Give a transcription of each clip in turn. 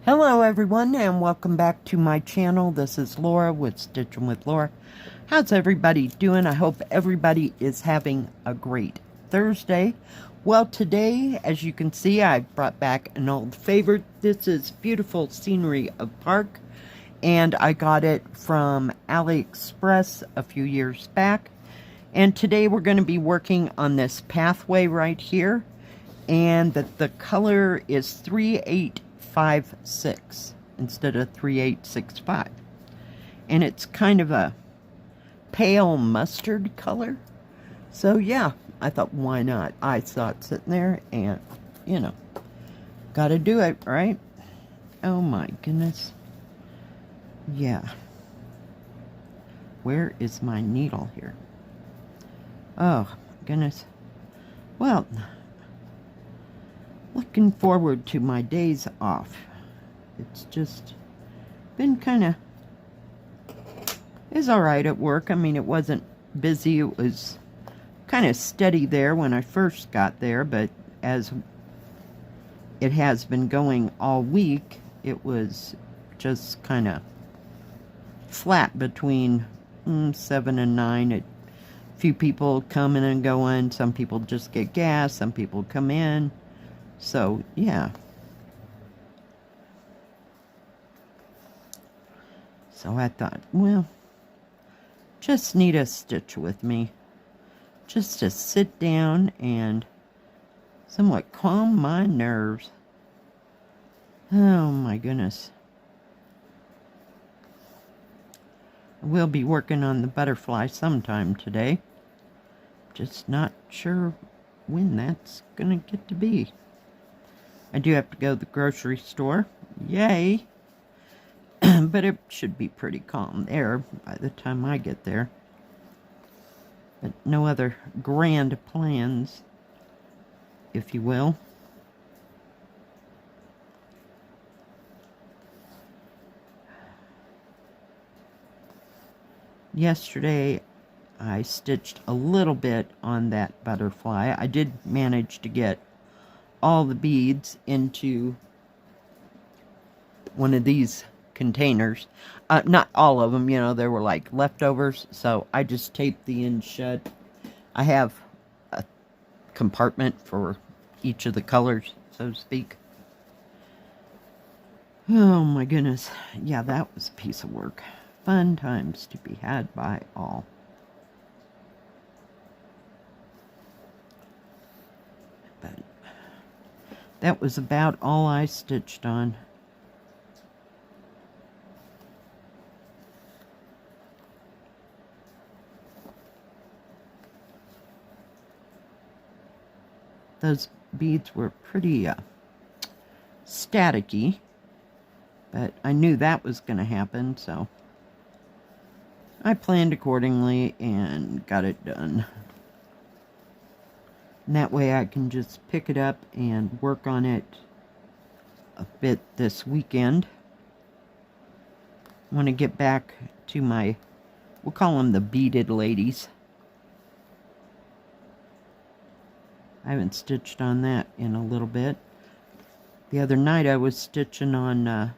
Hello everyone and welcome back to my channel. This is Laura with Stitchin with Laura. How's everybody doing? I hope everybody is having a great Thursday. Well, today, as you can see, I brought back an old favorite. This is beautiful scenery of park, and I got it from AliExpress a few years back. And today we're going to be working on this pathway right here, and the color is 3856 instead of 3865, and it's kind of a pale mustard color. So yeah, I thought, why not? I saw it sitting there and, you know, gotta do it, right? Oh my goodness. Yeah, where is my needle here? Oh goodness. Well, looking forward to my days off. It's just been kind of, it's all right at work. I mean, it wasn't busy. It was kind of steady there when I first got there, but as it has been going all week, it was just kind of flat between 7 and 9. A few people coming and going. Some people just get gas. Some people come in. So, yeah. So I thought, well, just need a stitch with me. Just to sit down and somewhat calm my nerves. Oh my goodness. We'll be working on the butterfly sometime today. Just not sure when that's gonna get to be. I do have to go to the grocery store. Yay! But it should be pretty calm there by the time I get there. But no other grand plans, if you will. Yesterday, I stitched a little bit on that butterfly. I did manage to get all the beads into one of these containers. Not all of them, you know, there were like leftovers, so I just taped the end shut. I have a compartment for each of the colors, so to speak. Oh my goodness. Yeah, that was a piece of work. Fun times to be had by all. But that was about all I stitched on. Those beads were pretty staticky, but I knew that was going to happen, so I planned accordingly and got it done. And that way I can just pick it up and work on it a bit this weekend. I want to get back to my, we'll call them the beaded ladies. I haven't stitched on that in a little bit. The other night I was stitching on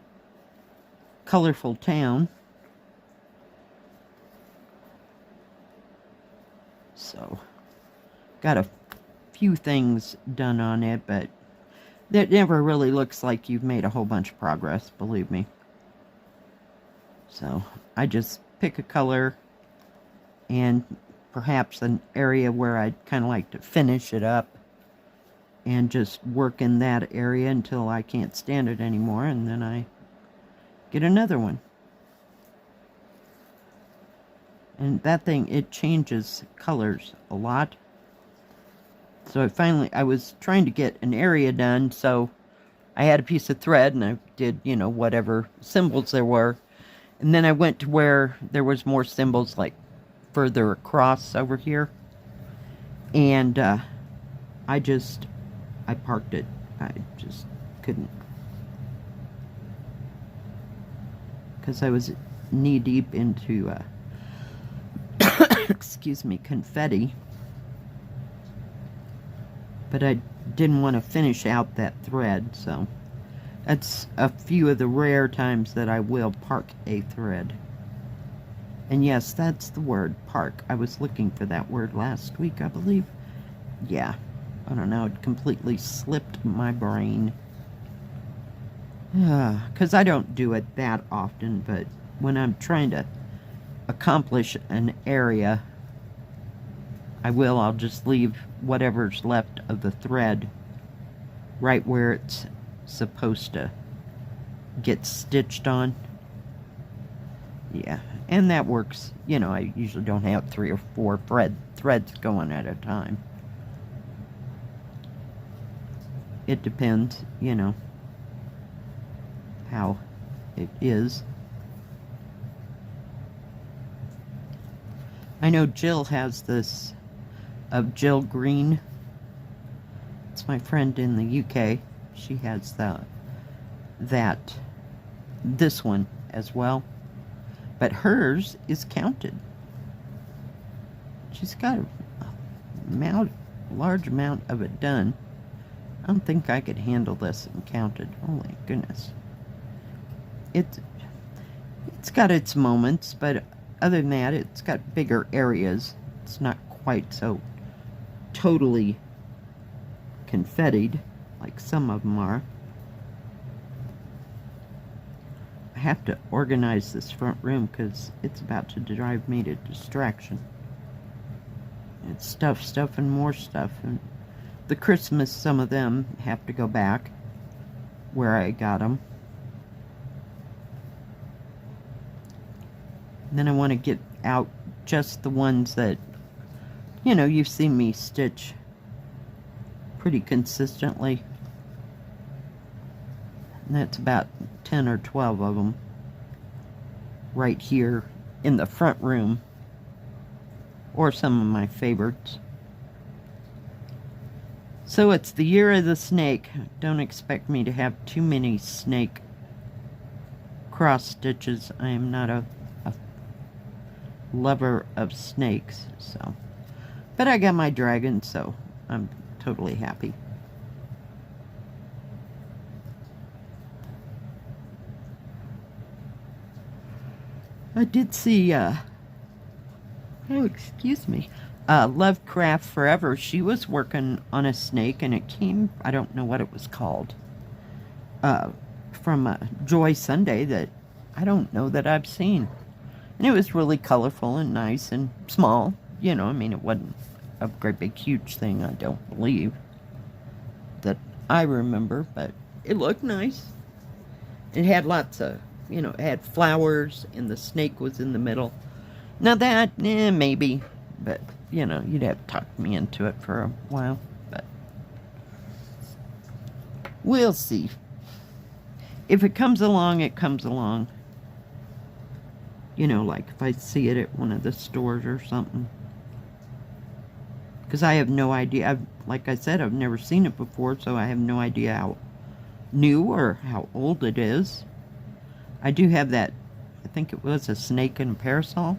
Colorful Town. So, got a few things done on it, but it never really looks like you've made a whole bunch of progress, believe me. So, I just pick a color and perhaps an area where I'd kind of like to finish it up and just work in that area until I can't stand it anymore, and then I get another one. And that thing, it changes colors a lot. So I was trying to get an area done, so I had a piece of thread and I did, you know, whatever symbols there were. And then I went to where there was more symbols, like further across over here. And I parked it. I just couldn't. Because I was knee deep into, excuse me, confetti. But I didn't want to finish out that thread, so That's a few of the rare times that I will park a thread. And yes, that's the word, park. I was looking for that word last week, I believe. Yeah, I don't know, it completely slipped my brain. Because I don't do it that often, but when I'm trying to accomplish an area, I'll just leave whatever's left of the thread right where it's supposed to get stitched on. Yeah, and that works. You know, I usually don't have 3 or 4 threads going at a time. It depends, you know, how it is. I know Jill has this of Jill Green. It's my friend in the UK. She has this one as well. But hers is counted. She's got a large amount of it done. I don't think I could handle this and counted. Holy goodness. It's got its moments, but other than that, it's got bigger areas. It's not quite so totally confettied like some of them are. I have to organize this front room because it's about to drive me to distraction. It's stuff, and more stuff. And the Christmas, some of them have to go back where I got them. And then I want to get out just the ones that, you know, you've seen me stitch pretty consistently. And that's about 10 or 12 of them right here in the front room, or some of my favorites. So it's the year of the snake. Don't expect me to have too many snake cross stitches. I am not a lover of snakes, so. But I got my dragon, so I'm totally happy. I did see, Lovecraft Forever. She was working on a snake, and it came, I don't know what it was called, from Joy Sunday that I don't know that I've seen. And it was really colorful and nice and small. You know, I mean, it wasn't a great big huge thing, I don't believe, that I remember, but it looked nice. It had lots of, you know, it had flowers, and the snake was in the middle. Now that, maybe, but, you know, you'd have to talk me into it for a while, but we'll see. If it comes along, it comes along. You know, like if I see it at one of the stores or something. Because I have no idea. Like I said, I've never seen it before, so I have no idea how new or how old it is. I do have that, I think it was a snake and a parasol.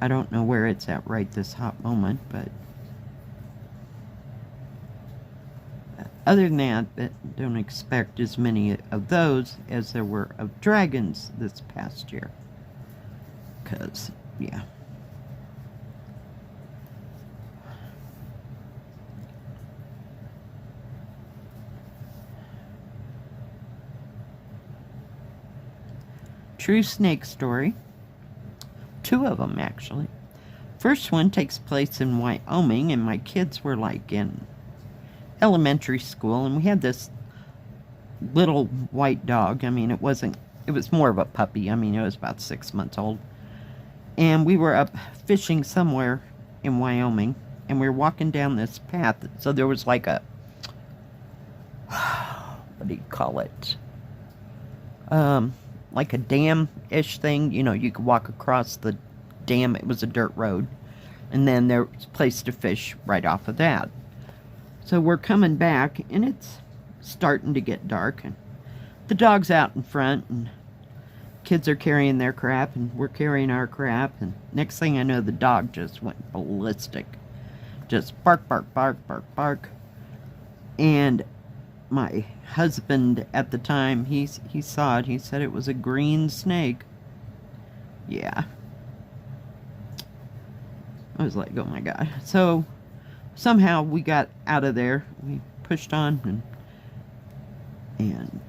I don't know where it's at right this hot moment, but other than that, don't expect as many of those as there were of dragons this past year. Because, yeah. True snake story. 2 of them, actually. First one takes place in Wyoming, and my kids were like in elementary school, and we had this little white dog. I mean, it was more of a puppy. I mean, it was about 6 months old. And we were up fishing somewhere in Wyoming, and we were walking down this path. So there was like a, what do you call it? Like a dam-ish thing. You know, you could walk across the dam. It was a dirt road. And then there was a place to fish right off of that. So we're coming back, and it's starting to get dark. And the dog's out in front, and kids are carrying their crap, and we're carrying our crap. And next thing I know, the dog just went ballistic. Just bark, bark, bark, bark, bark. And my husband at the time, he saw it. He said it was a green snake. Yeah. I was like, oh my God. So somehow we got out of there. We pushed on and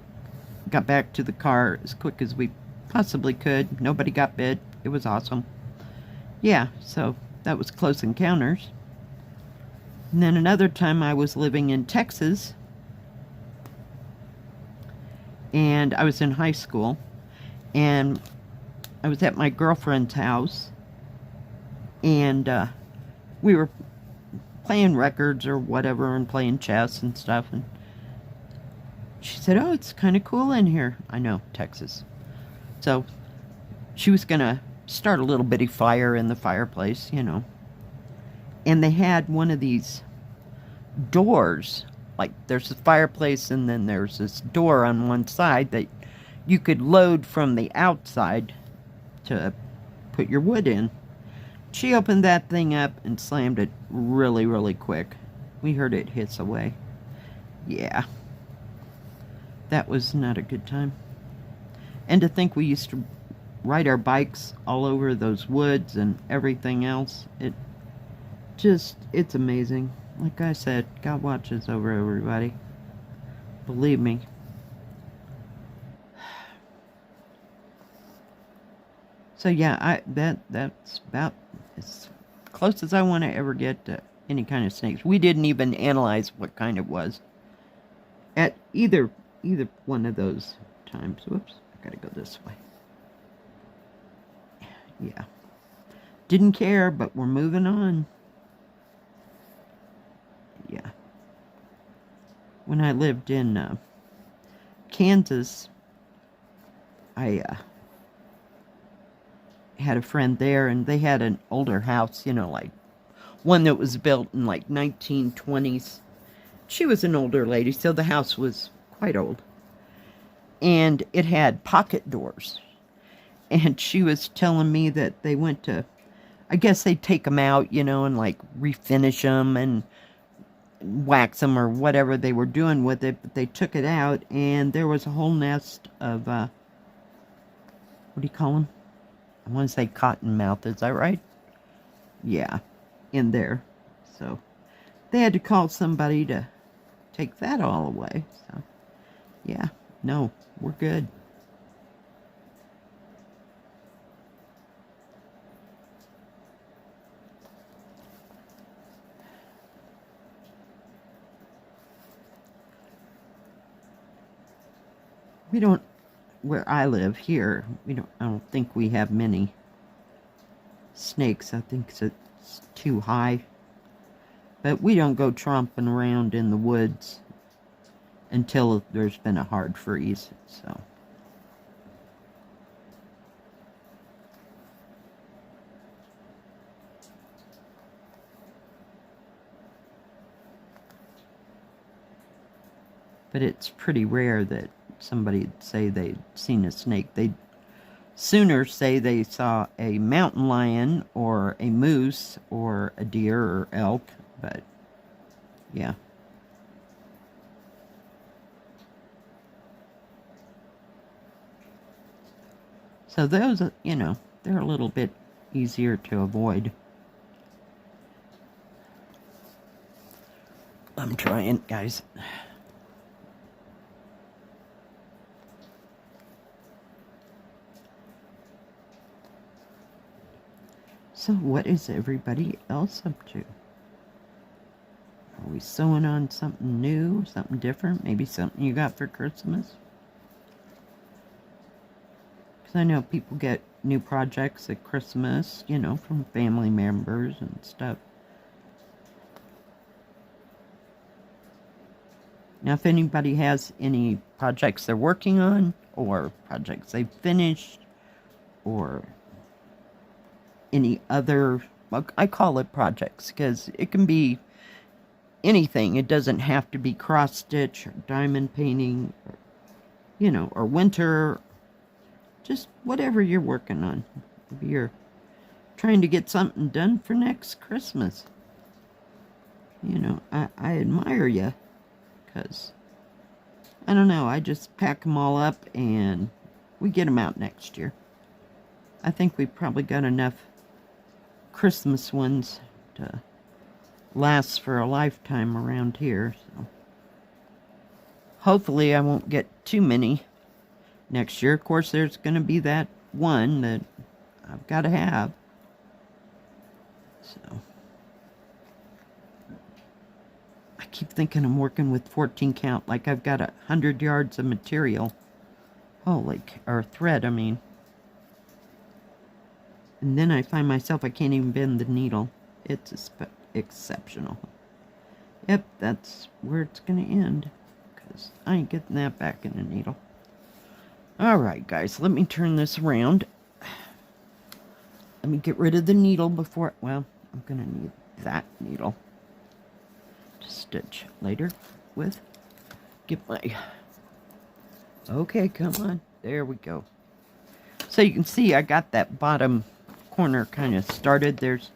got back to the car as quick as we possibly could. Nobody got bit. It was awesome. Yeah, so that was Close Encounters. And then another time I was living in Texas, and I was in high school, and I was at my girlfriend's house, and we were playing records or whatever and playing chess and stuff, and she said, oh, it's kind of cool in here. I know, Texas. So she was going to start a little bitty fire in the fireplace, you know. And they had one of these doors. Like, there's a fireplace and then there's this door on one side that you could load from the outside to put your wood in. She opened that thing up and slammed it really, really quick. We heard it hiss away. Yeah. That was not a good time. And to think we used to ride our bikes all over those woods and everything else. It's amazing. Like I said, God watches over everybody. Believe me. So yeah, that's about as close as I want to ever get to any kind of snakes. We didn't even analyze what kind it was at either one of those times. Whoops, I gotta go this way. Yeah. Didn't care, but we're moving on. Yeah. When I lived in Kansas, I had a friend there, and they had an older house, you know, like one that was built in like 1920s. She was an older lady, so the house was quite old. And it had pocket doors. And she was telling me that they went to, I guess they'd take them out, you know, and like refinish them and wax them or whatever they were doing with it. But they took it out, and there was a whole nest of, what do you call them? I want to say cottonmouth, is that right? Yeah, in there. So they had to call somebody to take that all away. So, yeah, no, we're good. We don't, where I live here, I don't think we have many snakes. I think it's too high. But we don't go tromping around in the woods until there's been a hard freeze, so. But it's pretty rare that somebody'd say they'd seen a snake. They'd sooner say they saw a mountain lion or a moose or a deer or elk, but yeah. So those, you know, they're a little bit easier to avoid. I'm trying, guys. So what is everybody else up to? Are we sewing on something new, something different? Maybe something you got for Christmas? Because I know people get new projects at Christmas, you know, from family members and stuff. Now, if anybody has any projects they're working on, or projects they've finished, or any other, I call it projects, because it can be anything. It doesn't have to be cross-stitch, or diamond painting, or, you know, or winter, just whatever you're working on. Maybe you're trying to get something done for next Christmas. You know, I admire you, because I don't know. I just pack them all up and we get them out next year. I think we probably got enough Christmas ones to last for a lifetime around here. So hopefully I won't get too many next year. Of course, there's going to be that one that I've got to have. So I keep thinking I'm working with 14 count, like I've got 100 yards of material. Or thread, I mean. And then I find myself, I can't even bend the needle. It's exceptional. Yep, that's where it's going to end. Because I ain't getting that back in the needle. Alright, guys, let me turn this around. Let me get rid of the needle before... Well, I'm going to need that needle to stitch later with. Get my... Okay, come on. There we go. So you can see I got that bottom corner kind of started. There's,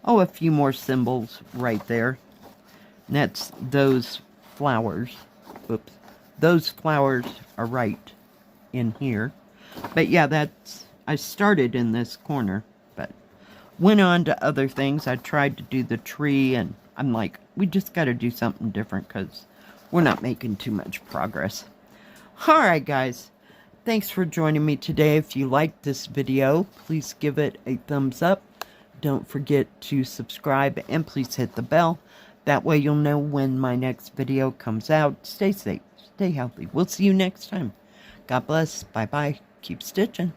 a few more symbols right there. And that's those flowers. Oops. Those flowers are right in here. But yeah, I started in this corner, but went on to other things. I tried to do the tree, and I'm like, we just got to do something different because we're not making too much progress. Alright, guys. Thanks for joining me today. If you liked this video, please give it a thumbs up. Don't forget to subscribe and please hit the bell. That way you'll know when my next video comes out. Stay safe. Stay healthy. We'll see you next time. God bless. Bye-bye. Keep stitching.